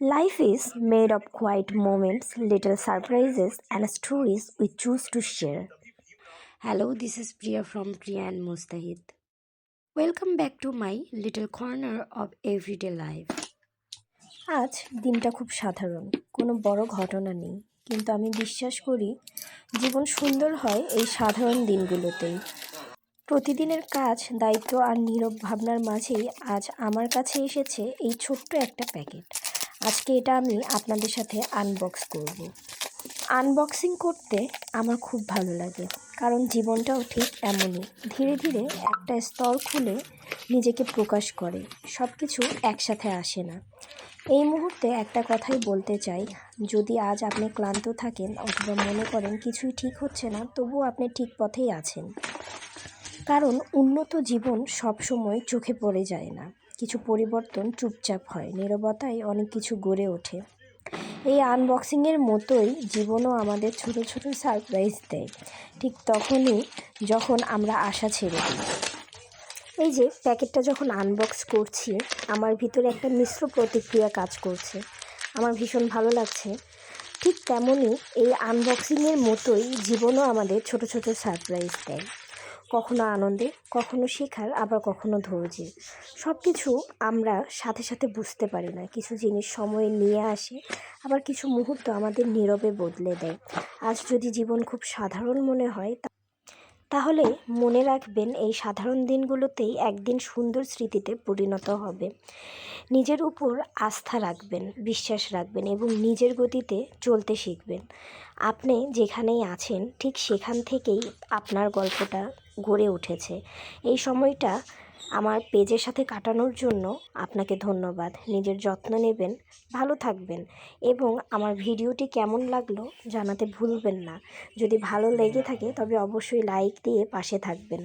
Life is made of quiet moments, little surprises, and stories we choose to share. Hello, this is Priya from Priya and Mustahid. Welcome back to my little corner of everyday life. আজ দিনটা খুব সাধারণ, কোনো বড় ঘটনা নেই, কিন্তু আমি বিশ্বাস করি জীবন সুন্দর হয় এই সাধারণ দিনগুলোতেই। প্রতিদিনের কাজ, দায়িত্ব আর নীরব ভাবনার মাঝেই আজ আমার কাছে এসেছে এই ছোট্ট একটা প্যাকেট। আজকে এটা আমি আপনাদের সাথে আনবক্স করব। আনবক্সিং করতে আমার খুব ভালো লাগে, কারণ জীবনটাও ঠিক এমনই, ধীরে ধীরে একটা স্তর খুলে নিজেকে প্রকাশ করে। সব কিছু একসাথে আসে না। এই মুহূর্তে একটা কথাই বলতে চাই, যদি আজ আপনি ক্লান্ত থাকেন অথবা মনে করেন কিছুই ঠিক হচ্ছে না, তবুও আপনি ঠিক পথেই আছেন। কারণ উন্নত জীবন সবসময় চোখে পড়ে যায় না, কিছু পরিবর্তন চুপচাপ হয়, নীরবতায় অনেক কিছু গড়ে ওঠে। এই আনবক্সিংয়ের মতোই জীবনও আমাদের ছোট ছোট সারপ্রাইজ দেয়, ঠিক তখনই যখন আমরা আশা ছেড়ে দিই। এই যে প্যাকেটটা যখন আনবক্স করছি, আমার ভিতরে একটা মিশ্র প্রতিক্রিয়া কাজ করছে। আমার ভীষণ ভালো লাগছে। ঠিক তেমনই এই আনবক্সিংয়ের মতোই জীবনও আমাদের ছোট ছোট সারপ্রাইজ দেয়, কখনো আনন্দে, কখনো শেখার, আবার কখনো ধৈর্যের। সব কিছু আমরা সাথে সাথে বুঝতে পারি না, কিছু জিনিস সময় নিয়ে আসে, আবার কিছু মুহূর্ত আমাদের নীরবে বদলে দেয়। আজ যদি জীবন খুব সাধারণ মনে হয়, তাহলে মনে রাখবেন এই সাধারণ দিনগুলোতেই একদিন সুন্দর স্মৃতিতে পরিণত হবে। নিজের উপর আস্থা রাখবেন, বিশ্বাস রাখবেন এবং নিজের গতিতে চলতে শিখবেন। আপনি যেখানেই আছেন ঠিক সেখান থেকেই আপনার গল্পটা গড়ে উঠেছে। এই সময়টা আমার পেজের সাথে কাটানোর জন্য আপনাকে ধন্যবাদ। নিজের যত্ন নেবেন, ভালো থাকবেন এবং আমার ভিডিওটি কেমন লাগলো জানাতে ভুলবেন না। যদি ভালো লেগে থাকে তবে অবশ্যই লাইক দিয়ে পাশে থাকবেন।